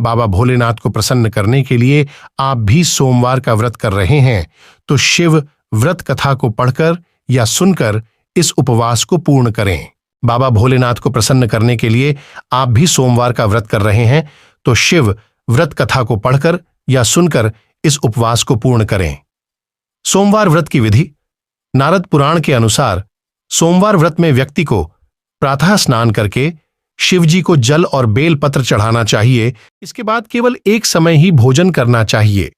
बाबा भोलेनाथ को प्रसन्न करने के लिए आप भी सोमवार का व्रत कर रहे हैं तो शिव व्रत कथा को पढ़कर या सुनकर इस उपवास को पूर्ण करें। बाबा भोलेनाथ को प्रसन्न करने के लिए आप भी सोमवार का व्रत कर रहे हैं तो शिव व्रत कथा को पढ़कर या सुनकर इस उपवास को पूर्ण करें। सोमवार व्रत की विधि। नारद पुराण के अनुसार सोमवार व्रत में व्यक्ति को प्रातः स्नान करके शिव जी को जल और बेल पत्र चढ़ाना चाहिए। इसके बाद केवल एक समय ही भोजन करना चाहिए।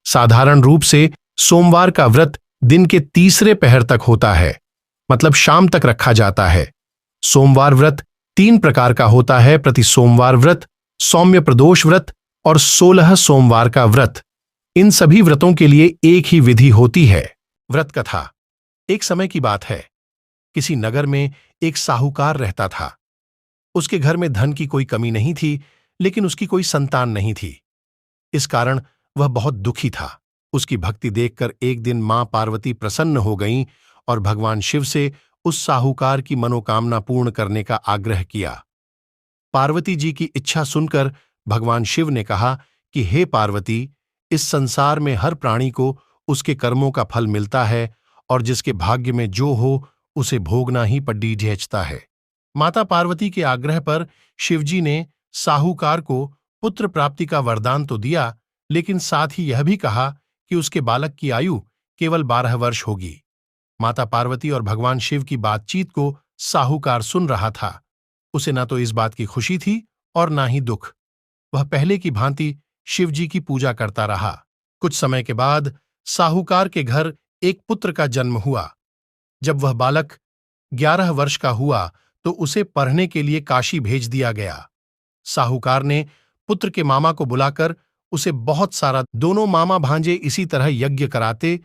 साधारण रूप से सोमवार का व्रत दिन के तीसरे पहर तक होता है, मतलब शाम तक रखा जाता है। सोमवार व्रत 3 प्रकार का होता है: प्रति सोमवार व्रत, सौम्य प्रदोष व्रत और 16 सोमवार का व्रत। इन सभी व्रतों के लिए एक ही विधि होती है। व्रत कथा। एक समय की बात है, किसी नगर में एक साहूकार रहता था। उसके घर में धन की कोई कमी नहीं थी, लेकिन उसकी कोई संतान नहीं थी। इस कारण वह बहुत दुखी था। उसकी भक्ति देखकर एक दिन मां पार्वती प्रसन्न हो गईं और भगवान शिव से उस साहूकार की मनोकामना पूर्ण करने का आग्रह किया। पार्वती जी की इच्छा सुनकर भगवान शिव ने कहा कि हे पार्वती, इस संसार में हर प्राणी को उसके कर्मों का फल मिलता है और जिसके भाग्य में जो हो उसे भोगना ही पड़ता है। माता पार्वती के आग्रह पर शिवजी ने साहूकार को पुत्र प्राप्ति का वरदान तो दिया, लेकिन साथ ही यह भी कहा कि उसके बालक की आयु केवल 12 वर्ष होगी। माता पार्वती और भगवान शिव की बातचीत को साहूकार सुन रहा था। उसे ना तो इस बात की खुशी थी और ना ही दुख। वह पहले की भांति शिवजी की पूजा करता रहा। कुछ समय के बाद साहूकार के घर एक पुत्र का जन्म हुआ। जब वह बालक 11 वर्ष का हुआ तो उसे पढ़ने के लिए काशी भेज दिया गया। साहूकार ने पुत्र के मामा को बुलाकर उसे बहुत सारा, दोनों मामा भांजे इसी तरह यज्ञ कराते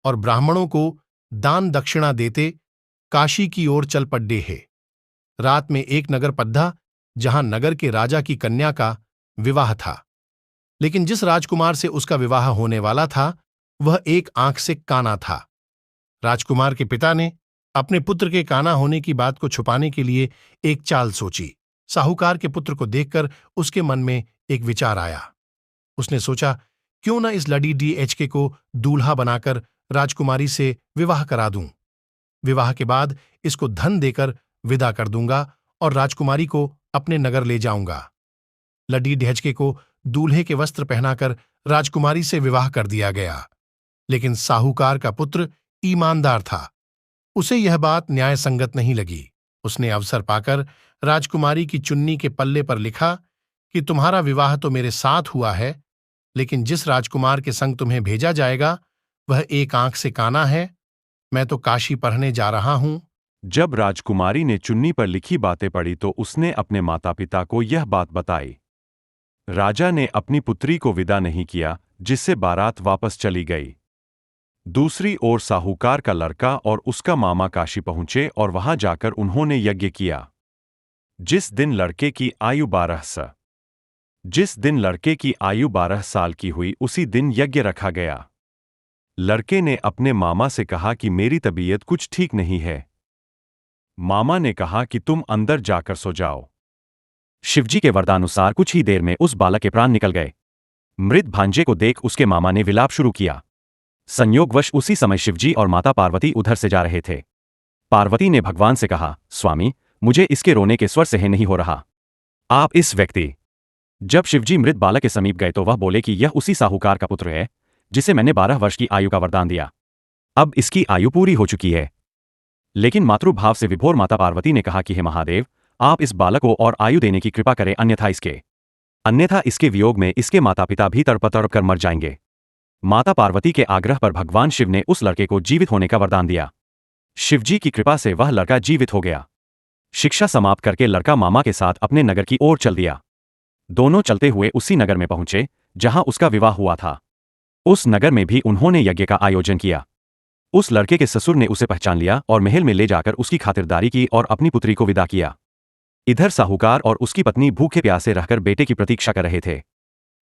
और ब्राह्मणों को दान दक्षिणा देते काशी की ओर चल पड़े है। रात में एक नगर पद्धा जहां नगर के राजा की कन्या का विवाह था, लेकिन जिस राजकुमार से उसका विवाह होने वाला था वह एक आंख से काना था। राजकुमार के पिता ने अपने पुत्र के काना होने की बात को छुपाने के लिए एक चाल सोची। साहूकार के पुत्र को देखकर उसके मन में एक विचार आया। उसने सोचा, क्यों न इस लड़ी DHK को दूल्हा बनाकर राजकुमारी से विवाह करा दूं। विवाह के बाद इसको धन देकर विदा कर दूंगा और राजकुमारी को अपने नगर ले जाऊंगा। लड़ी DHK को दूल्हे के वस्त्र पहनाकर राजकुमारी से विवाह कर दिया गया। लेकिन साहूकार का पुत्र ईमानदार था। उसे यह बात न्याय संगत नहीं लगी। उसने अवसर पाकर राजकुमारी की चुन्नी के पल्ले पर लिखा कि तुम्हारा विवाह तो मेरे साथ हुआ है, लेकिन जिस राजकुमार के संग तुम्हें भेजा जाएगा वह एक आंख से काना है। मैं तो काशी पढ़ने जा रहा हूं। जब राजकुमारी ने चुन्नी पर लिखी बातें पढ़ी तो उसने अपने माता पिता को यह बात बताई। राजा ने अपनी पुत्री को विदा नहीं किया, जिससे बारात वापस चली गई। दूसरी ओर साहूकार का लड़का और उसका मामा काशी पहुंचे और वहां जाकर उन्होंने यज्ञ किया। जिस दिन लड़के की आयु 12 साल की हुई उसी दिन यज्ञ रखा गया। लड़के ने अपने मामा से कहा कि मेरी तबीयत कुछ ठीक नहीं है। मामा ने कहा कि तुम अंदर जाकर सो जाओ। शिवजी के वरदानुसार कुछ ही देर में उस बालक के प्राण निकल गए। मृत भांजे को देख उसके मामा ने विलाप शुरू किया। संयोगवश उसी समय शिवजी और माता पार्वती उधर से जा रहे थे। पार्वती ने भगवान से कहा, स्वामी, मुझे इसके रोने के स्वर सहन नहीं हो रहा। आप इस व्यक्ति। जब शिवजी मृत बालक के समीप गए तो वह बोले कि यह उसी साहूकार का पुत्र है जिसे मैंने 12 वर्ष की आयु का वरदान दिया। अब इसकी आयु पूरी हो चुकी है। लेकिन मातृभाव से विभोर माता पार्वती ने कहा कि हे महादेव, आप इस बालक को और आयु देने की कृपा करें, अन्यथा इसके वियोग में इसके माता पिता भी तड़प तड़प कर मर जाएंगे। माता पार्वती के आग्रह पर भगवान शिव ने उस लड़के को जीवित होने का वरदान दिया। शिवजी की कृपा से वह लड़का जीवित हो गया। शिक्षा समाप्त करके लड़का मामा के साथ अपने नगर की ओर चल दिया। दोनों चलते हुए उसी नगर में पहुंचे जहां उसका विवाह हुआ था। उस नगर में भी उन्होंने यज्ञ का आयोजन किया। उस लड़के के ससुर ने उसे पहचान लिया और महल में ले जाकर उसकी खातिरदारी की और अपनी पुत्री को विदा किया। इधर साहूकार और उसकी पत्नी भूखे प्यासे रहकर बेटे की प्रतीक्षा कर रहे थे।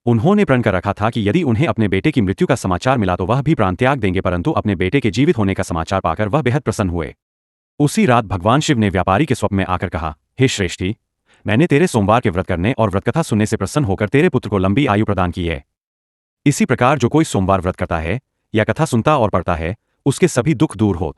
उन्होंने प्रण कर रखा था कि यदि उन्हें अपने बेटे की मृत्यु का समाचार मिला तो वह भी प्राण त्याग देंगे, परंतु अपने बेटे के जीवित होने का समाचार पाकर वह बेहद प्रसन्न हुए। उसी रात भगवान शिव ने व्यापारी के स्वप्न में आकर कहा, हे श्रेष्ठी, मैंने तेरे सोमवार के व्रत करने और व्रतकथा सुनने से प्रसन्न होकर तेरे पुत्र को लंबी आयु प्रदान की है। इसी प्रकार जो कोई सोमवार व्रत करता है या कथा सुनता और पढ़ता है, उसके सभी दुख दूर होत।